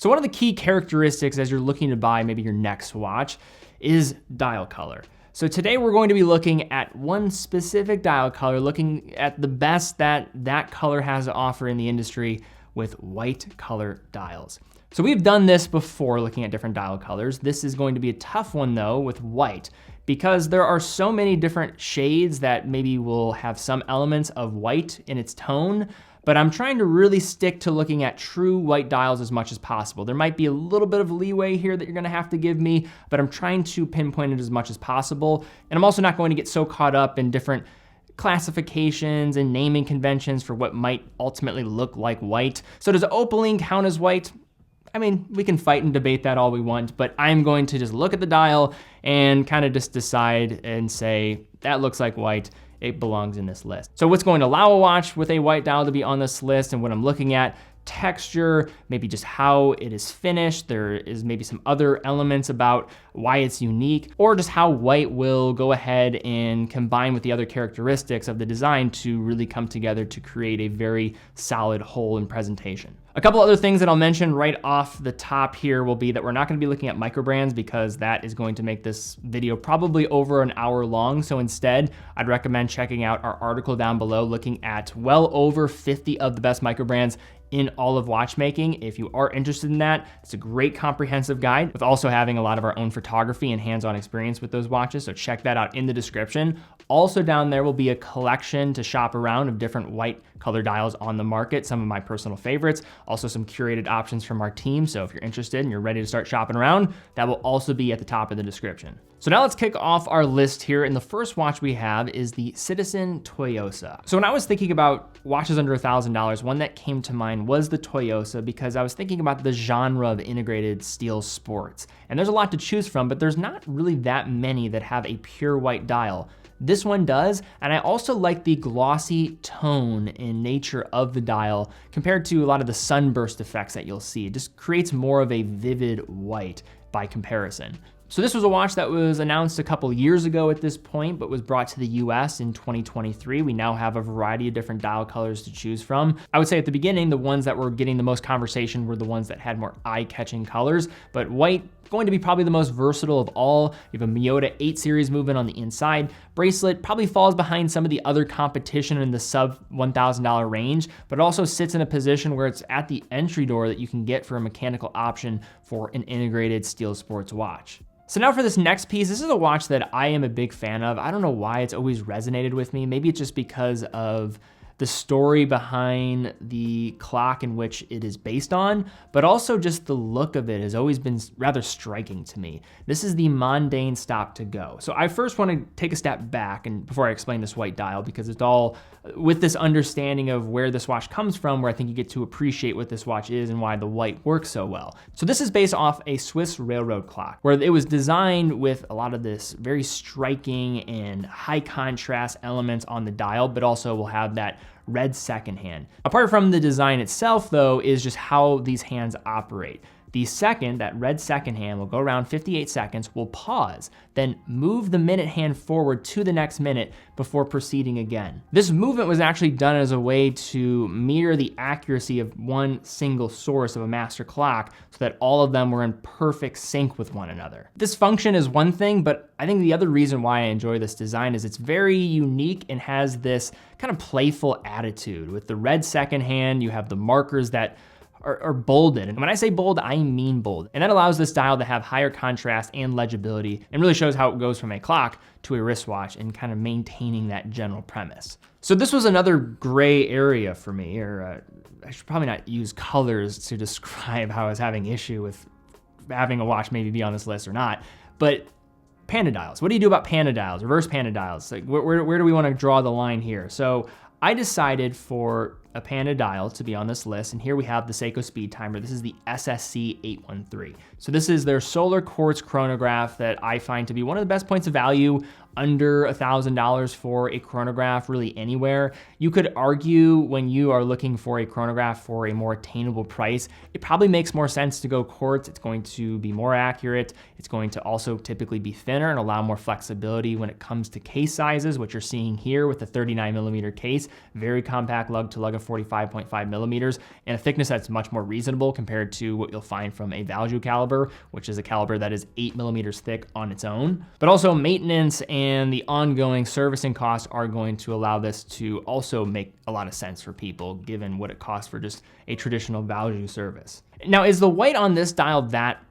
So one of the key characteristics as you're looking to buy maybe your next watch is dial color. So today we're going to be looking at one specific dial color, looking at the best that that color has to offer in the industry with white color dials. So we've done this before looking at different dial colors. This is going to be a tough one though with white, because there are so many different shades that maybe will have some elements of white in its tone, but I'm trying to really stick to looking at true white dials as much as possible. There might be a little bit of leeway here that you're gonna have to give me, but I'm trying to pinpoint it as much as possible. And I'm also not going to get so caught up in different classifications and naming conventions for what might ultimately look like white. So does opaline count as white? I mean, we can fight and debate that all we want, but I'm going to just look at the dial and kind of just decide and say, that looks like white, it belongs in this list. So what's going to allow a watch with a white dial to be on this list, and what I'm looking at, texture, maybe just how it is finished. There is maybe some other elements about why it's unique, or just how white will go ahead and combine with the other characteristics of the design to really come together to create a very solid whole in presentation. A couple other things that I'll mention right off the top here will be that we're not gonna be looking at micro brands, because that is going to make this video probably over an hour long. So instead, I'd recommend checking out our article down below, looking at well over 50 of the best micro brands in all of watchmaking. If you are interested in that, it's a great comprehensive guide with also having a lot of our own photography and hands-on experience with those watches. So check that out in the description. Also down there will be a collection to shop around of different white color dials on the market, some of my personal favorites, also some curated options from our team. So if you're interested and you're ready to start shopping around, that will also be at the top of the description. So now let's kick off our list here, and the first watch we have is the Citizen Toyosa. So when I was thinking about watches under $1,000, one that came to mind was the Toyosa, because I was thinking about the genre of integrated steel sports. And there's a lot to choose from, but there's not really that many that have a pure white dial. This one does, and I also like the glossy tone and nature of the dial compared to a lot of the sunburst effects that you'll see. It just creates more of a vivid white by comparison. So this was a watch that was announced a couple years ago at this point, but was brought to the US in 2023. We now have a variety of different dial colors to choose from. I would say at the beginning, the ones that were getting the most conversation were the ones that had more eye-catching colors, but white going to be probably the most versatile of all. You have a Miyota 8 series movement on the inside. Bracelet probably falls behind some of the other competition in the sub $1,000 range, but also sits in a position where it's at the entry door that you can get for a mechanical option for an integrated steel sports watch. So now for this next piece, this is a watch that I am a big fan of. I don't know why it's always resonated with me. Maybe it's just because of the story behind the clock in which it is based on, but also just the look of it has always been rather striking to me. This is the Mondaine Stop to Go. So I first want to take a step back and before I explain this white dial, because it's all with this understanding of where this watch comes from, where I think you get to appreciate what this watch is and why the white works so well. So this is based off a Swiss railroad clock, where it was designed with a lot of this very striking and high contrast elements on the dial, but also will have that red second hand. Apart from the design itself though, is just how these hands operate. The second, that red second hand, will go around 58 seconds, will pause, then move the minute hand forward to the next minute before proceeding again. This movement was actually done as a way to mirror the accuracy of one single source of a master clock so that all of them were in perfect sync with one another. This function is one thing, but I think the other reason why I enjoy this design is it's very unique and has this kind of playful attitude. With the red second hand, you have the markers that are bolded. And when I say bold, I mean bold. And that allows this dial to have higher contrast and legibility and really shows how it goes from a clock to a wristwatch and kind of maintaining that general premise. So this was another gray area for me, or I should probably not use colors to describe how I was having issue with having a watch maybe be on this list or not, but panda dials. What do you do about panda dials, reverse panda dials? Like where do we want to draw the line here? So I decided for a panda dial to be on this list, and here we have the Seiko Speed Timer. This is the SSC 813. So this is their solar quartz chronograph that I find to be one of the best points of value under $1,000 for a chronograph really anywhere. You could argue when you are looking for a chronograph for a more attainable price, it probably makes more sense to go quartz. It's going to be more accurate. It's going to also typically be thinner and allow more flexibility when it comes to case sizes, which you're seeing here with the 39mm case. Very compact lug-to-lug 45.5 millimeters, and a thickness that's much more reasonable compared to what you'll find from a value caliber, which is a caliber that is 8 millimeters thick on its own. But also maintenance and the ongoing servicing costs are going to allow this to also make a lot of sense for people, given what it costs for just a traditional value service. Now, is the white on this dial that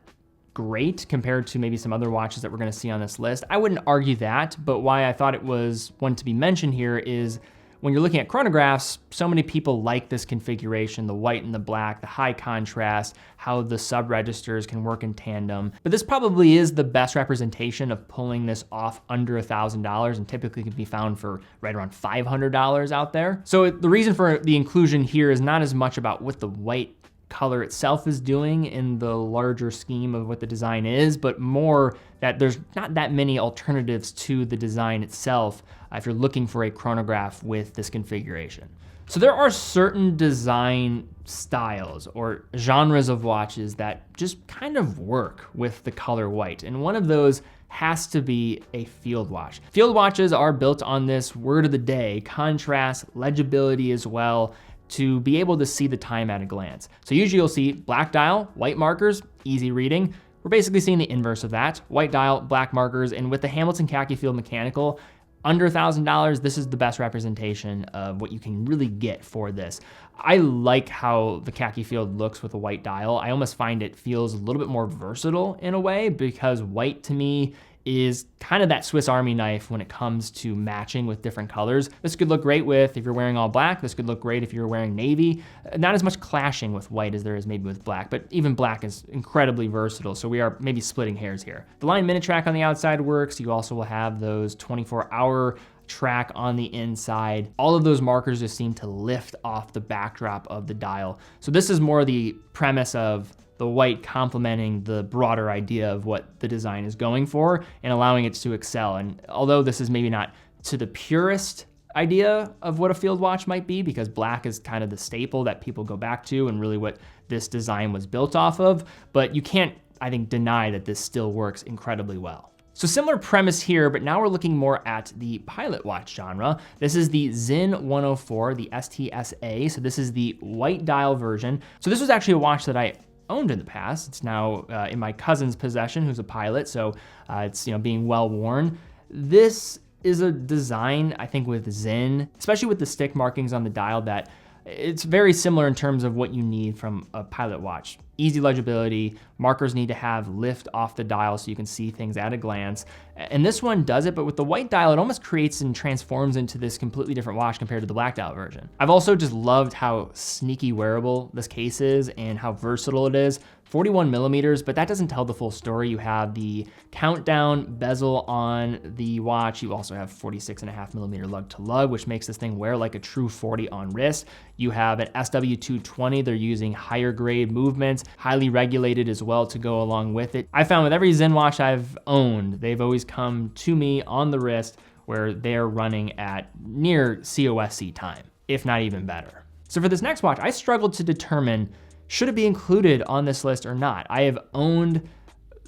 great compared to maybe some other watches that we're gonna see on this list? I wouldn't argue that, but why I thought it was one to be mentioned here is when you're looking at chronographs, so many people like this configuration, the white and the black, the high contrast, how the sub-registers can work in tandem. But this probably is the best representation of pulling this off under $1,000, and typically can be found for right around $500 out there. So the reason for the inclusion here is not as much about what the white color itself is doing in the larger scheme of what the design is, but more that there's not that many alternatives to the design itself if you're looking for a chronograph with this configuration. So there are certain design styles or genres of watches that just kind of work with the color white, and one of those has to be a field watch. Field watches are built on this word of the day, contrast, legibility as well, to be able to see the time at a glance. So usually you'll see black dial, white markers, easy reading. We're basically seeing the inverse of that. White dial, black markers, and with the Hamilton Khaki Field Mechanical, under $1,000, this is the best representation of what you can really get for this. I like how the Khaki Field looks with a white dial. I almost find it feels a little bit more versatile in a way, because white to me is kind of that Swiss Army knife when it comes to matching with different colors. This could look great with, if you're wearing all black, this could look great if you're wearing navy. Not as much clashing with white as there is maybe with black, but even black is incredibly versatile, so we are maybe splitting hairs here. The line minute track on the outside works. You also will have those 24-hour track on the inside. All of those markers just seem to lift off the backdrop of the dial. So this is more the premise of the white complementing the broader idea of what the design is going for and allowing it to excel. And although this is maybe not to the purest idea of what a field watch might be, because black is kind of the staple that people go back to and really what this design was built off of, but you can't, I think, deny that this still works incredibly well. So similar premise here, but now we're looking more at the pilot watch genre. This is the Zin 104, the STSA. So this is the white dial version. So this was actually a watch that I owned in the past. It's now in my cousin's possession, who's a pilot, so it's being well worn. This is a design, I think, with Zin, especially with the stick markings on the dial, that it's very similar in terms of what you need from a pilot watch. Easy legibility, markers need to have lift off the dial so you can see things at a glance. And this one does it, but with the white dial, it almost creates and transforms into this completely different watch compared to the black dial version. I've also just loved how sneaky wearable this case is and how versatile it is. 41 millimeters, but that doesn't tell the full story. You have the countdown bezel on the watch. You also have 46.5 millimeter lug to lug, which makes this thing wear like a true 40 on wrist. You have an SW220. They're using higher grade movements, highly regulated as well to go along with it. I found with every Zin watch I've owned, they've always come to me on the wrist where they're running at near COSC time, if not even better. So for this next watch, I struggled to determine, should it be included on this list or not? I have owned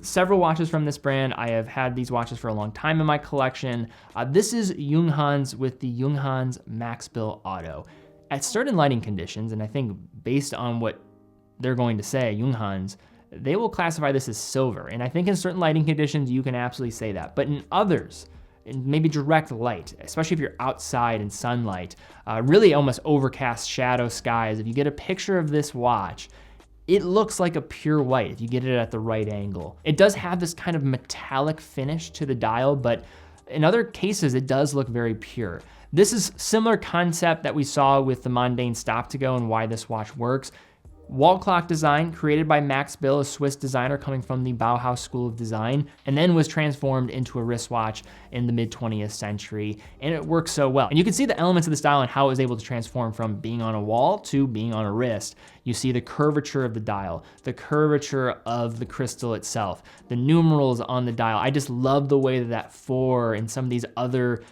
several watches from this brand. I have had these watches for a long time in my collection. This is Junghans with the Junghans Max Bill Auto. At certain lighting conditions, and I think based on what they're going to say, Junghans, they will classify this as silver. And I think in certain lighting conditions, you can absolutely say that. But in others, in maybe direct light, especially if you're outside in sunlight, really almost overcast shadow skies, if you get a picture of this watch, it looks like a pure white if you get it at the right angle. It does have this kind of metallic finish to the dial, but in other cases, it does look very pure. This is similar concept that we saw with the Mondaine Stop to Go and why this watch works. Wall clock design created by Max Bill, a Swiss designer coming from the Bauhaus School of Design, and then was transformed into a wristwatch in the mid-20th century, and it works so well. And you can see the elements of the style and how it was able to transform from being on a wall to being on a wrist. You see the curvature of the dial, the curvature of the crystal itself, the numerals on the dial. I just love the way that 4 and some of these other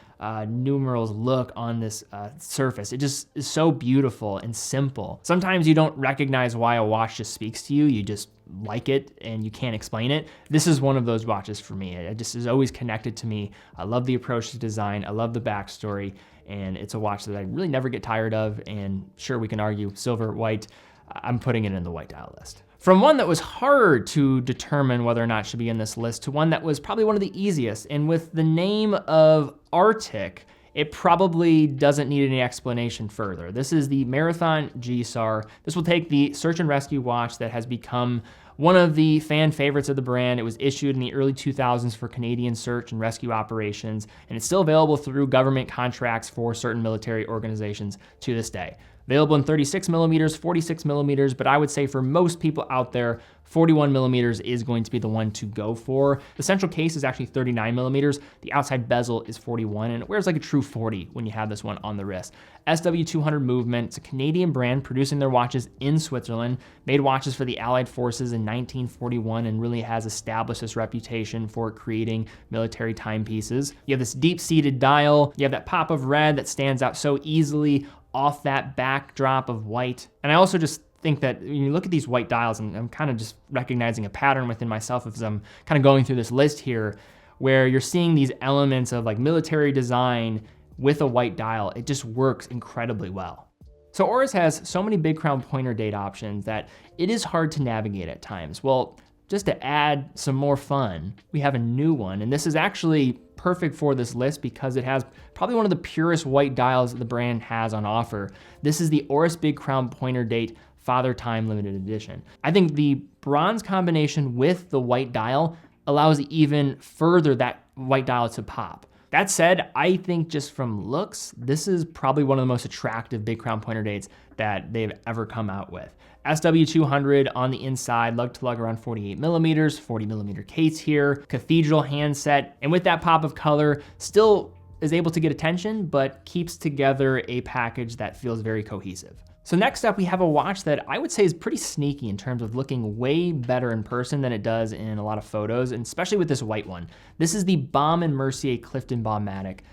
numerals look on this surface. It just is so beautiful and simple. Sometimes you don't recognize why a watch just speaks to you. You just like it and you can't explain it. This is one of those watches for me. It just is always connected to me. I love the approach to design. I love the backstory. and it's a watch that I really never get tired of, and sure, we can argue silver, white, I'm putting it in the white dial list. From one that was hard to determine whether or not it should be in this list to one that was probably one of the easiest, and with the name of Arctic, it probably doesn't need any explanation further. This is the Marathon GSAR. This will take the search and rescue watch that has become one of the fan favorites of the brand. It was issued in the early 2000s for Canadian search and rescue operations, and it's still available through government contracts for certain military organizations to this day. Available in 36 millimeters, 46 millimeters, but I would say for most people out there, 41 millimeters is going to be the one to go for. The central case is actually 39 millimeters. The outside bezel is 41, and it wears like a true 40 when you have this one on the wrist. SW200 Movement, it's a Canadian brand producing their watches in Switzerland, made watches for the Allied forces in 1941 and really has established this reputation for creating military timepieces. You have this deep-seated dial, you have that pop of red that stands out so easily off that backdrop of white. And I also just think that when you look at these white dials, and I'm kind of just recognizing a pattern within myself as I'm kind of going through this list here, where you're seeing these elements of like military design with a white dial. It just works incredibly well. So Oris has so many big crown pointer date options that it is hard to navigate at times. Well, just to add some more fun, we have a new one, and this is actually perfect for this list because it has probably one of the purest white dials that the brand has on offer. This is the Oris Big Crown Pointer Date Father Time Limited Edition. I think the bronze combination with the white dial allows even further that white dial to pop. That said, I think just from looks, this is probably one of the most attractive Big Crown Pointer dates that they've ever come out with. SW200 on the inside, lug to lug around 48 millimeters, 40 millimeter case here, cathedral handset, and with that pop of color, still is able to get attention, but keeps together a package that feels very cohesive. So next up, we have a watch that I would say is pretty sneaky in terms of looking way better in person than it does in a lot of photos, and especially with this white one. This is the Baume & Mercier Clifton Baumatic.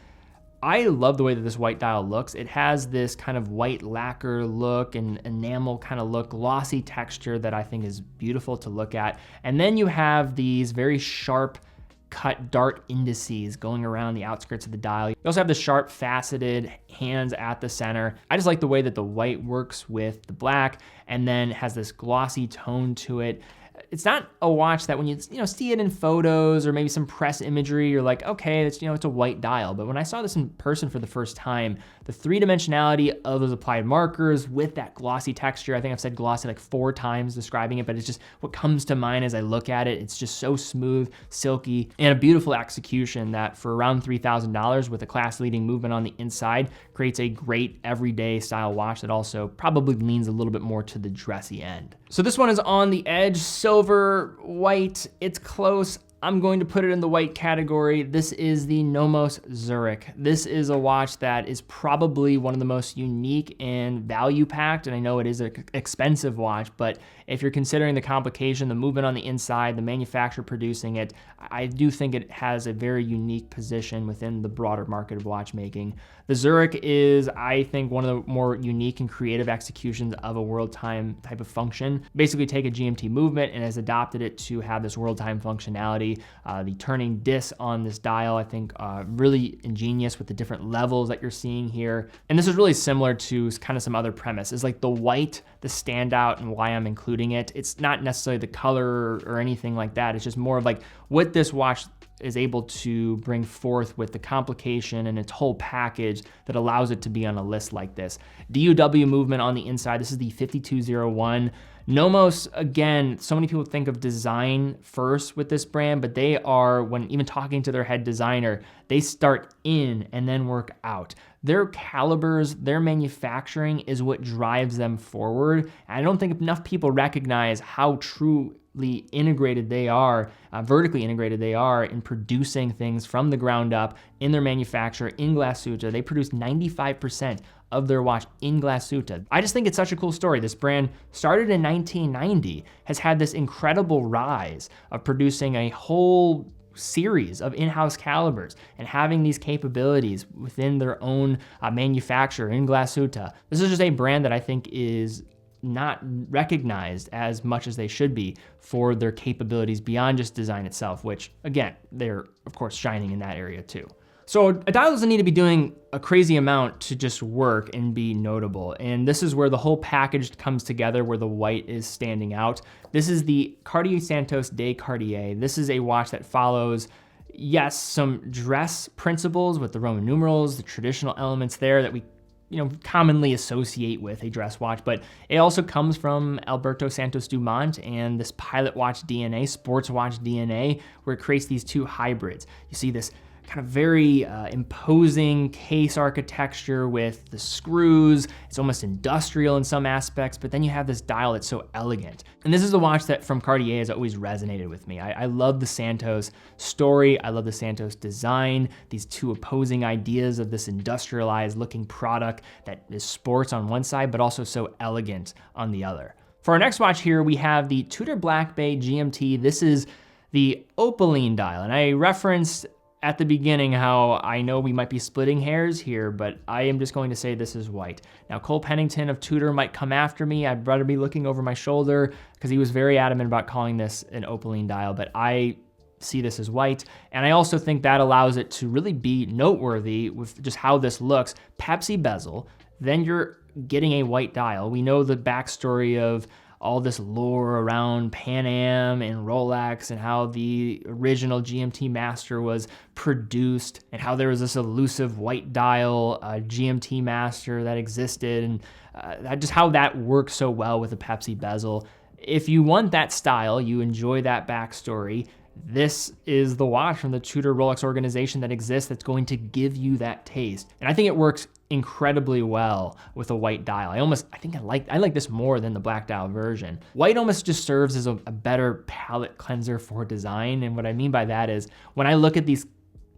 I love the way that this white dial looks. It has this kind of white lacquer look and enamel kind of look, glossy texture that I think is beautiful to look at. And then you have these very sharp cut dart indices going around the outskirts of the dial. You also have the sharp faceted hands at the center. I just like the way that the white works with the black and then has this glossy tone to it. It's not a watch that when you see it in photos or maybe some press imagery, you're like, okay, it's it's a white dial. But when I saw this in person for the first time, the three-dimensionality of those applied markers with that glossy texture, I think I've said glossy like 4 times describing it, but it's just what comes to mind as I look at it. It's just so smooth, silky, and a beautiful execution that for around $3,000 with a class-leading movement on the inside creates a great everyday style watch that also probably leans a little bit more to the dressy end. So this one is on the edge, silver, white, it's close. I'm going to put it in the white category. This is the Nomos Zurich. This is a watch that is probably one of the most unique and value-packed, and I know it is an expensive watch, but if you're considering the complication, the movement on the inside, the manufacturer producing it, I do think it has a very unique position within the broader market of watchmaking. The Zurich is, I think, one of the more unique and creative executions of a world time type of function. Basically take a GMT movement and has adopted it to have this world time functionality. The turning disc on this dial, I think, really ingenious with the different levels that you're seeing here. And this is really similar to kind of some other premises, like the white, the standout, and why I'm including it. It's not necessarily the color or anything like that. It's just more of like what this watch is able to bring forth with the complication and its whole package that allows it to be on a list like this. DUW movement on the inside. This is the 5201. Nomos, again, so many people think of design first with this brand, but they are, when even talking to their head designer, they start in and then work out. Their calibers, their manufacturing is what drives them forward. And I don't think enough people recognize how truly integrated they are, vertically integrated they are in producing things from the ground up in their manufacture in Glasuta. They produce 95% of their watch in Glasuta. I just think it's such a cool story. This brand started in 1990, has had this incredible rise of producing a whole series of in-house calibers and having these capabilities within their own manufacturer in Glasuta. This is just a brand that I think is not recognized as much as they should be for their capabilities beyond just design itself, which again, they're of course shining in that area too. So a dial doesn't need to be doing a crazy amount to just work and be notable. And this is where the whole package comes together, where the white is standing out. This is the Cartier Santos de Cartier. This is a watch that follows, yes, some dress principles with the Roman numerals, the traditional elements there that we commonly associate with a dress watch, but it also comes from Alberto Santos Dumont and this pilot watch DNA, sports watch DNA, where it creates these two hybrids. You see this kind of very imposing case architecture with the screws. It's almost industrial in some aspects, but then you have this dial that's so elegant. And this is the watch that from Cartier has always resonated with me. I love the Santos story. I love the Santos design, these two opposing ideas of this industrialized looking product that is sports on one side, but also so elegant on the other. For our next watch here, we have the Tudor Black Bay GMT. This is the opaline dial, and I referenced at the beginning how I know we might be splitting hairs here, but I am just going to say this is white. Now, Cole Pennington of Tudor might come after me. I'd rather be looking over my shoulder because he was very adamant about calling this an opaline dial, but I see this as white. And I also think that allows it to really be noteworthy with just how this looks. Pepsi bezel, then you're getting a white dial. We know the backstory of all this lore around Pan Am and Rolex and how the original GMT Master was produced and how there was this elusive white dial GMT Master that existed, and just how that works so well with a Pepsi bezel. If you want that style, you enjoy that backstory, this is the watch from the Tudor Rolex organization that exists that's going to give you that taste. And I think it works incredibly well with a white dial. I like this more than the black dial version. White almost just serves as a better palette cleanser for design. And what I mean by that is when I look at these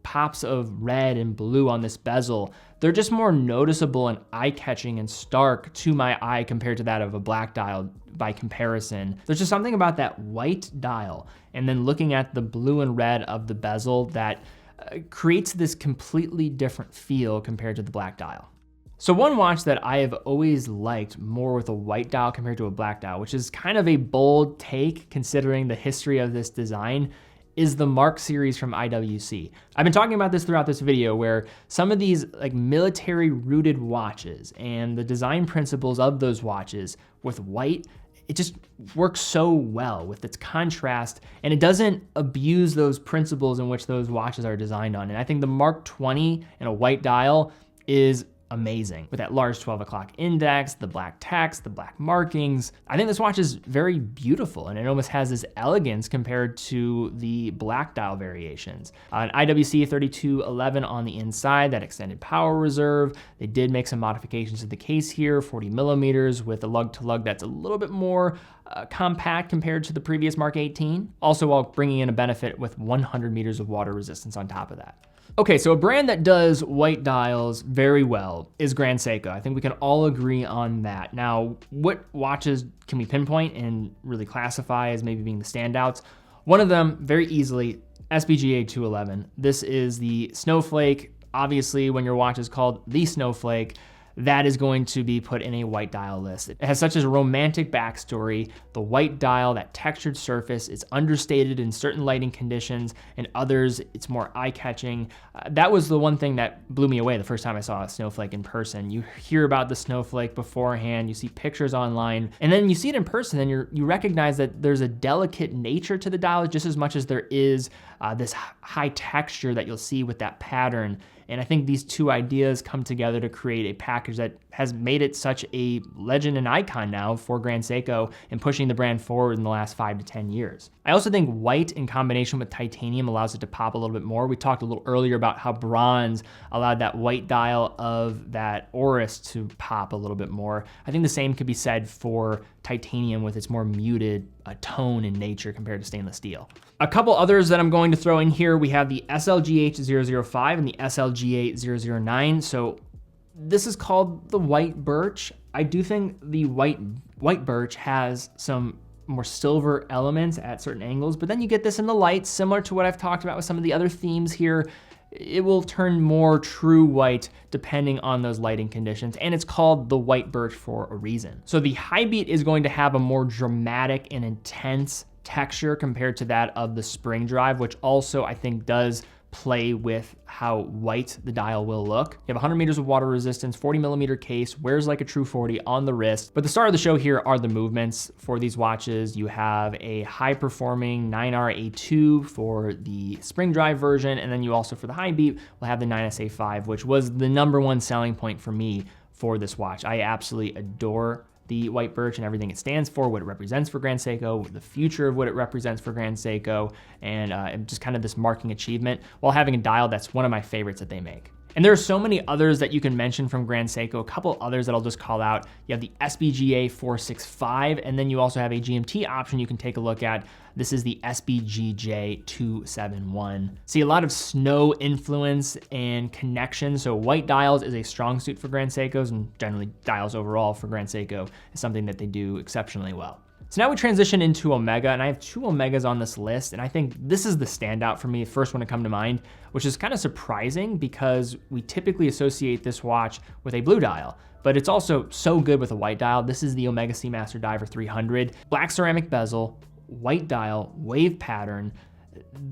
pops of red and blue on this bezel, they're just more noticeable and eye-catching and stark to my eye compared to that of a black dial by comparison. There's just something about that white dial and then looking at the blue and red of the bezel that creates this completely different feel compared to the black dial. So one watch that I have always liked more with a white dial compared to a black dial, which is kind of a bold take considering the history of this design, is the Mark series from IWC. I've been talking about this throughout this video where some of these like military rooted watches and the design principles of those watches with white, it just works so well with its contrast and it doesn't abuse those principles in which those watches are designed on. And I think the Mark 20 in a white dial is amazing with that large 12 o'clock index, the black text, the black markings. I think this watch is very beautiful and it almost has this elegance compared to the black dial variations. An IWC 3211 on the inside, that extended power reserve. They did make some modifications to the case here, 40 millimeters with a lug to lug that's a little bit more compact compared to the previous Mark 18. Also while bringing in a benefit with 100 meters of water resistance on top of that. Okay, so a brand that does white dials very well is Grand Seiko. I think we can all agree on that. Now, what watches can we pinpoint and really classify as maybe being the standouts? One of them, very easily, SBGA 211. This is the Snowflake. Obviously, when your watch is called the Snowflake, that is going to be put in a white dial list. It has such a romantic backstory. The white dial, that textured surface, it's understated in certain lighting conditions, and others, it's more eye-catching. That was the one thing that blew me away the first time I saw a Snowflake in person. You hear about the Snowflake beforehand, you see pictures online, and then you see it in person, and you recognize that there's a delicate nature to the dial just as much as there is this high texture that you'll see with that pattern. And I think these two ideas come together to create a package that has made it such a legend and icon now for Grand Seiko and pushing the brand forward in the last 5 to 10 years. I also think white in combination with titanium allows it to pop a little bit more. We talked a little earlier about how bronze allowed that white dial of that Oris to pop a little bit more. I think the same could be said for titanium with its more muted tone in nature compared to stainless steel. A couple others that I'm going to throw in here, we have the SLGH005 and the SLGH009. So this is called the white birch. I do think the white birch has some more silver elements at certain angles, but then you get this in the light, similar to what I've talked about with some of the other themes here. It will turn more true white depending on those lighting conditions, and it's called the white birch for a reason. So the high beat is going to have a more dramatic and intense texture compared to that of the spring drive, which also I think does play with how white the dial will look. You have 100 meters of water resistance, 40 millimeter case, wears like a true 40 on the wrist. But the star of the show here are the movements for these watches. You have a high performing 9R-A2 for the spring drive version. And then you also, for the high beat, will have the 9SA5, which was the #1 selling point for me for this watch. I absolutely adore the white birch and everything it stands for, what it represents for Grand Seiko, the future of what it represents for Grand Seiko, and just kind of this marking achievement while having a dial that's one of my favorites that they make. And there are so many others that you can mention from Grand Seiko. A couple others that I'll just call out. You have the SBGA 465, and then you also have a GMT option you can take a look at. This is the SBGJ 271. See a lot of snow influence and connection. So white dials is a strong suit for Grand Seikos, and generally dials overall for Grand Seiko is something that they do exceptionally well. So now we transition into Omega, and I have 2 Omegas on this list, and I think this is the standout for me, the first one to come to mind, which is kind of surprising because we typically associate this watch with a blue dial, but it's also so good with a white dial. This is the Omega Seamaster Diver 300. Black ceramic bezel, white dial, wave pattern.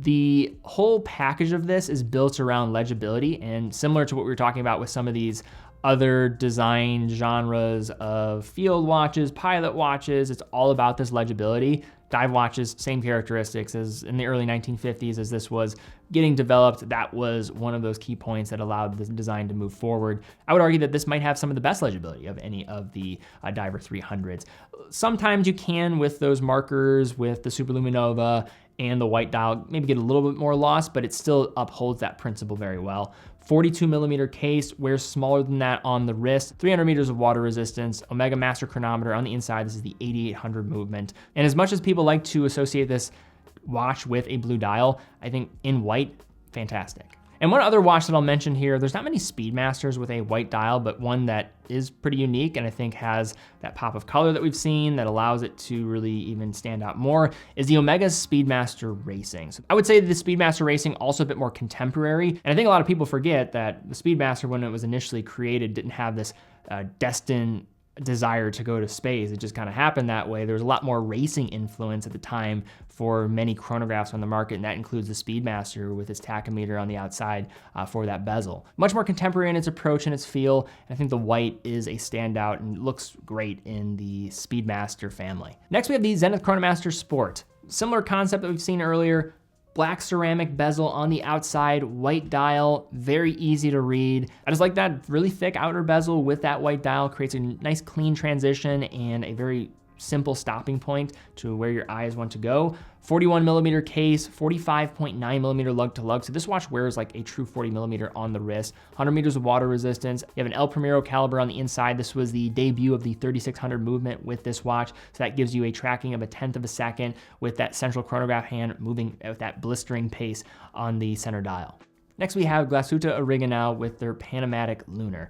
The whole package of this is built around legibility, and similar to what we were talking about with some of these other design genres of field watches, pilot watches, it's all about this legibility. Dive watches, same characteristics as in the early 1950s as this was getting developed. That was one of those key points that allowed the design to move forward. I would argue that this might have some of the best legibility of any of the Diver 300s. Sometimes you can, with those markers, with the Superluminova and the white dial, maybe get a little bit more lost, but it still upholds that principle very well. 42 millimeter case, wears smaller than that on the wrist, 300 meters of water resistance, Omega Master chronometer on the inside. This is the 8800 movement. And as much as people like to associate this watch with a blue dial, I think in white, fantastic. And one other watch that I'll mention here, there's not many Speedmasters with a white dial, but one that is pretty unique and I think has that pop of color that we've seen that allows it to really even stand out more, is the Omega Speedmaster Racing. So I would say that the Speedmaster Racing also a bit more contemporary. And I think a lot of people forget that the Speedmaster, when it was initially created, didn't have this destined desire to go to space. It just kind of happened that way. There was a lot more racing influence at the time for many chronographs on the market, and that includes the Speedmaster with its tachometer on the outside for that bezel. Much more contemporary in its approach and its feel, and I think the white is a standout and looks great in the Speedmaster family. Next we have the Zenith Chronomaster Sport. Similar concept that we've seen earlier. Black ceramic bezel on the outside, white dial, very easy to read. I just like that really thick outer bezel with that white dial, creates a nice clean transition and a very simple stopping point to where your eyes want to go. 41 millimeter case, 45.9 millimeter lug to lug. So this watch wears like a true 40 millimeter on the wrist, 100 meters of water resistance. You have an El Primero caliber on the inside. This was the debut of the 3600 movement with this watch. So that gives you a tracking of 1/10 of a second with that central chronograph hand moving at that blistering pace on the center dial. Next we have Glashütte Original with their Panamatic Lunar.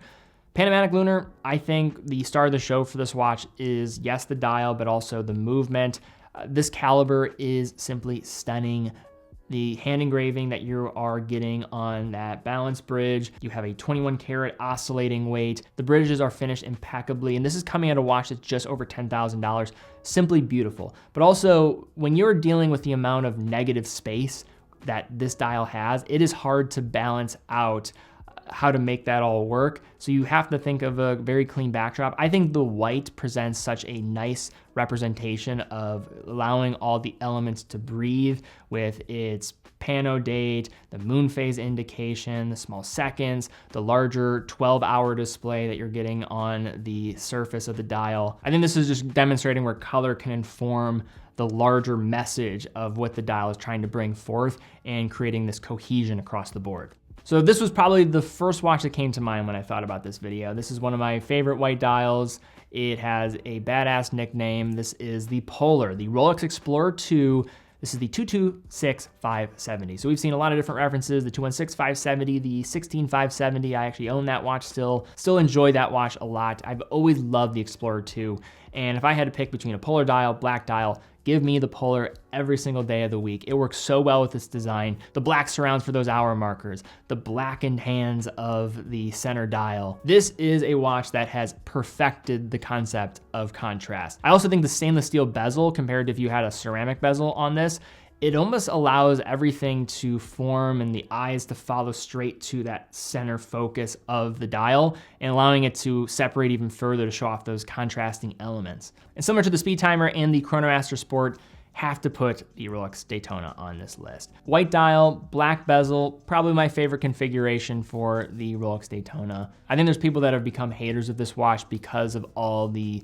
Panamatic Lunar, I think the star of the show for this watch is, yes, the dial, but also the movement. This caliber is simply stunning. The hand engraving that you are getting on that balance bridge, you have a 21 karat oscillating weight. The bridges are finished impeccably, and this is coming at a watch that's just over $10,000. Simply beautiful. But also, when you're dealing with the amount of negative space that this dial has, it is hard to balance out how to make that all work. So you have to think of a very clean backdrop. I think the white presents such a nice representation of allowing all the elements to breathe with its pano date, the moon phase indication, the small seconds, the larger 12-hour display that you're getting on the surface of the dial. I think this is just demonstrating where color can inform the larger message of what the dial is trying to bring forth and creating this cohesion across the board. So this was probably the first watch that came to mind when I thought about this video. This is one of my favorite white dials. It has a badass nickname. This is the Polar, the Rolex Explorer 2. This is the 226-570. So we've seen a lot of different references, the 216-570, the 16-570. I actually own that watch still enjoy that watch a lot. I've always loved the Explorer 2. And if I had to pick between a Polar dial, black dial, give me the Polar every single day of the week. It works so well with this design. The black surrounds for those hour markers, the blackened hands of the center dial. This is a watch that has perfected the concept of contrast. I also think the stainless steel bezel, compared to if you had a ceramic bezel on this, it almost allows everything to form and the eyes to follow straight to that center focus of the dial and allowing it to separate even further to show off those contrasting elements. And similar to the Speed Timer and the Chronomaster Sport, have to put the Rolex Daytona on this list. White dial, black bezel, probably my favorite configuration for the Rolex Daytona. I think there's people that have become haters of this watch because of all the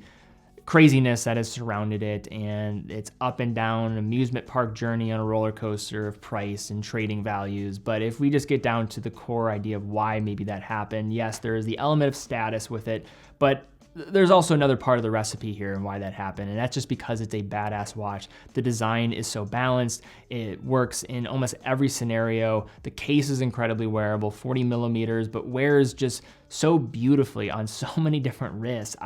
craziness that has surrounded it and its up and down amusement park journey on a roller coaster of price and trading values. But if we just get down to the core idea of why maybe that happened, yes, there is the element of status with it, but there's also another part of the recipe here and why that happened, and that's just because it's a badass watch. The design is so balanced. It works in almost every scenario. The case is incredibly wearable, 40 millimeters, but wears just so beautifully on so many different wrists.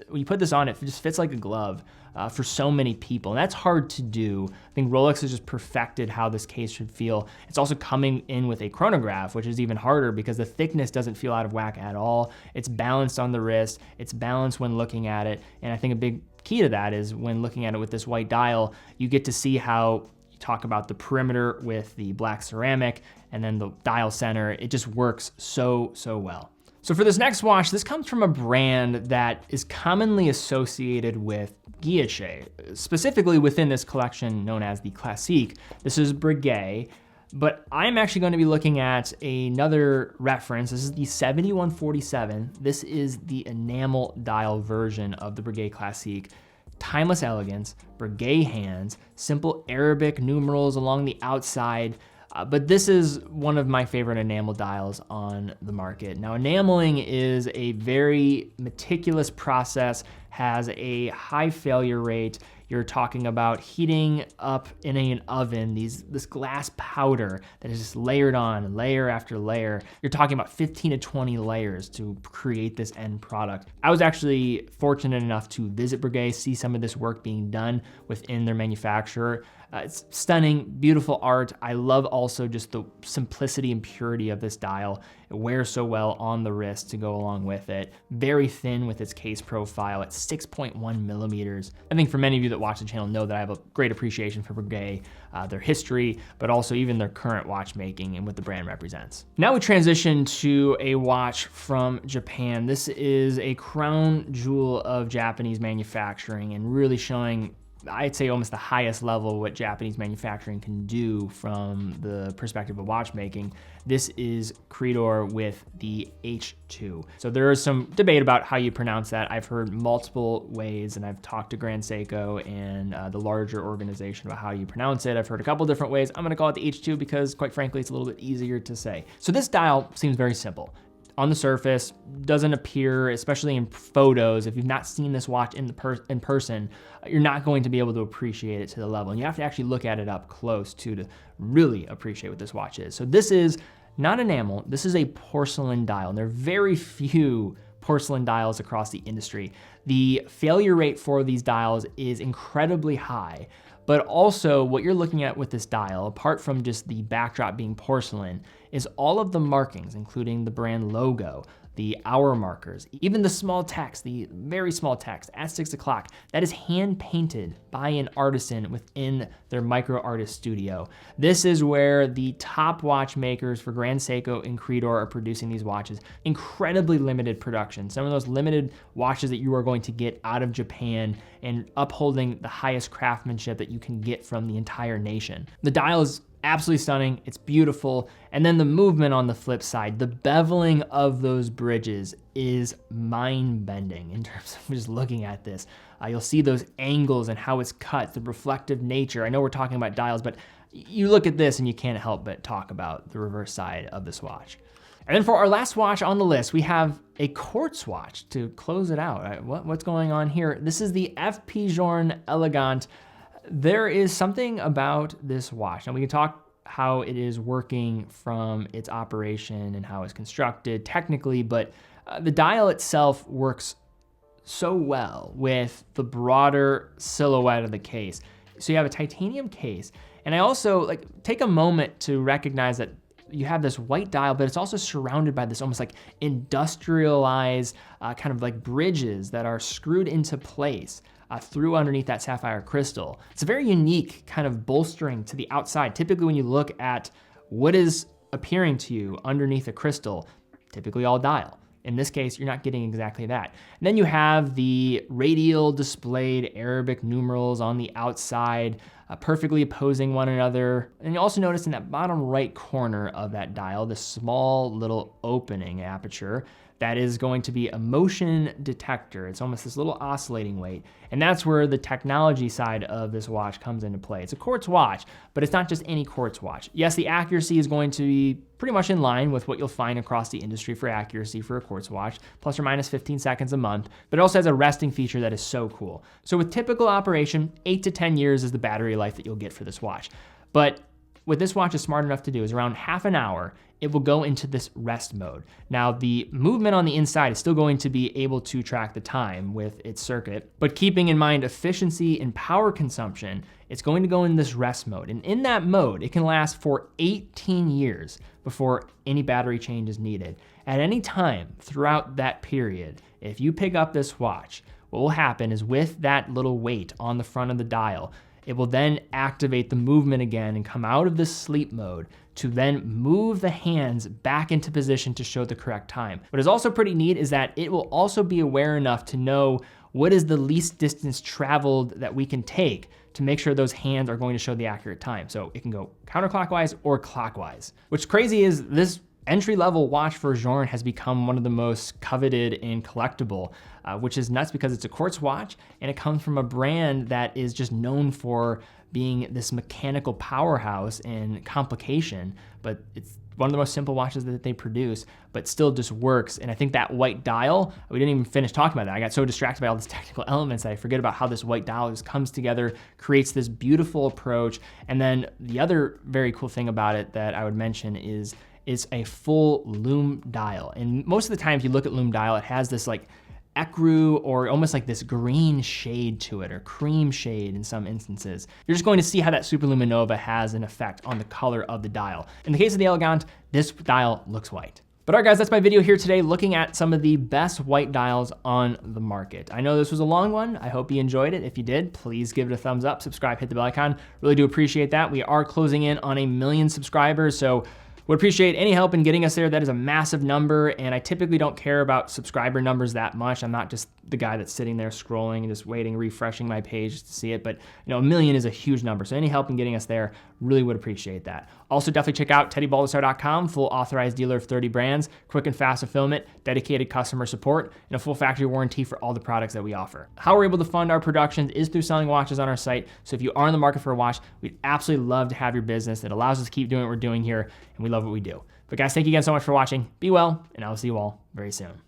When you put this on, it just fits like a glove for so many people, and that's hard to do. I think Rolex has just perfected how this case should feel. It's also coming in with a chronograph, which is even harder because the thickness doesn't feel out of whack at all. It's balanced on the wrist, it's balanced when looking at it, and I think a big key to that is when looking at it with this white dial, you get to see how you talk about the perimeter with the black ceramic and then the dial center. It just works so well. So for this next watch, this comes from a brand that is commonly associated with Guilloche, specifically within this collection known as the Classique. This is Breguet, but I'm actually going to be looking at another reference. This is the 7147. This is the enamel dial version of the Breguet Classique. Timeless elegance, Breguet hands, simple Arabic numerals along the outside. But this is one of my favorite enamel dials on the market. Now, enameling is a very meticulous process, has a high failure rate. You're talking about heating up in an oven this glass powder that is just layered on layer after layer. You're talking about 15 to 20 layers to create this end product. I was actually fortunate enough to visit Breguet, see some of this work being done within their manufacturer. It's stunning, beautiful art. I love also just the simplicity and purity of this dial. It wears so well on the wrist to go along with it. Very thin with its case profile at 6.1 millimeters. I think for many of you that watch the channel know that I have a great appreciation for Breguet, their history, but also even their current watchmaking and what the brand represents. Now we transition to a watch from Japan. This is a crown jewel of Japanese manufacturing and really showing, I'd say, almost the highest level of what Japanese manufacturing can do from the perspective of watchmaking. This is Creedor with the H2. So there is some debate about how you pronounce that. I've heard multiple ways, and I've talked to Grand Seiko and the larger organization about how you pronounce it. I've heard a couple different ways. I'm gonna call it the H2 because, quite frankly, it's a little bit easier to say. So this dial seems very simple. On the surface, doesn't appear, especially in photos, if you've not seen this watch in person, you're not going to be able to appreciate it to the level. And you have to actually look at it up close to really appreciate what this watch is. So this is not enamel, this is a porcelain dial. And there are very few porcelain dials across the industry. The failure rate for these dials is incredibly high. But also what you're looking at with this dial, apart from just the backdrop being porcelain, is all of the markings, including the brand logo, the hour markers, even the small text, the very small text at 6 o'clock, that is hand painted by an artisan within their micro artist studio. This is where the top watchmakers for Grand Seiko and Creedor are producing these watches. Incredibly limited production. Some of those limited watches that you are going to get out of Japan and upholding the highest craftsmanship that you can get from the entire nation. The dial is absolutely stunning, it's beautiful. And then the movement on the flip side, the beveling of those bridges is mind-bending in terms of just looking at this. You'll see those angles and how it's cut, the reflective nature. I know we're talking about dials, but you look at this and you can't help but talk about the reverse side of this watch. And then for our last watch on the list, we have a quartz watch to close it out. What's going on here? This is the FP Journe Elegant. There is something about this watch. Now we can talk how it is working from its operation and how it's constructed technically, but the dial itself works so well with the broader silhouette of the case. So you have a titanium case. And I also take a moment to recognize that you have this white dial, but it's also surrounded by this almost like industrialized kind of like bridges that are screwed into place. through underneath that sapphire crystal. It's a very unique kind of bolstering to the outside. Typically when you look at what is appearing to you underneath a crystal, typically all dial. In this case, you're not getting exactly that. And then you have the radial displayed Arabic numerals on the outside, perfectly opposing one another. And you also notice in that bottom right corner of that dial, this small little opening aperture that is going to be a motion detector. It's almost this little oscillating weight. And that's where the technology side of this watch comes into play. It's a quartz watch, but it's not just any quartz watch. Yes, the accuracy is going to be pretty much in line with what you'll find across the industry for accuracy for a quartz watch, plus or minus 15 seconds a month, but it also has a resting feature that is so cool. So with typical operation, 8 to 10 years is the battery life that you'll get for this watch. But what this watch is smart enough to do is around half an hour, it will go into this rest mode. Now the movement on the inside is still going to be able to track the time with its circuit, but keeping in mind efficiency and power consumption, it's going to go in this rest mode. And in that mode, it can last for 18 years before any battery change is needed. At any time throughout that period, if you pick up this watch, what will happen is with that little weight on the front of the dial, it will then activate the movement again and come out of this sleep mode to then move the hands back into position to show the correct time. What is also pretty neat is that it will also be aware enough to know what is the least distance traveled that we can take to make sure those hands are going to show the accurate time. So it can go counterclockwise or clockwise. What's crazy is this entry-level watch for Journe has become one of the most coveted and collectible, which is nuts because it's a quartz watch and it comes from a brand that is just known for being this mechanical powerhouse and complication, but it's one of the most simple watches that they produce, but still just works. And I think that white dial, we didn't even finish talking about that. I got so distracted by all these technical elements that I forget about how this white dial just comes together, creates this beautiful approach. And then the other very cool thing about it that I would mention is it's a full lume dial. And most of the time, if you look at lume dial, it has this like ecru or almost like this green shade to it, or cream shade in some instances. You're just going to see how that Superluminova has an effect on the color of the dial. In the case of the Elegant, this dial looks white. But all right guys, that's my video here today looking at some of the best white dials on the market. I know this was a long one. I hope you enjoyed it. If you did, please give it a thumbs up, subscribe, hit the bell icon. Really do appreciate that. We are closing in on 1 million subscribers, so would appreciate any help in getting us there. That is a massive number, and I typically don't care about subscriber numbers that much. I'm not just the guy that's sitting there scrolling and just waiting, refreshing my page to see it, but 1 million is a huge number, so any help in getting us there, really would appreciate that. Also, definitely check out TeddyBaldassarre.com, full authorized dealer of 30 brands, quick and fast fulfillment, dedicated customer support, and a full factory warranty for all the products that we offer. How we're able to fund our productions is through selling watches on our site, so if you are in the market for a watch, we'd absolutely love to have your business. It allows us to keep doing what we're doing here, and we love what we do. But guys, thank you again so much for watching. Be well, and I will see you all very soon.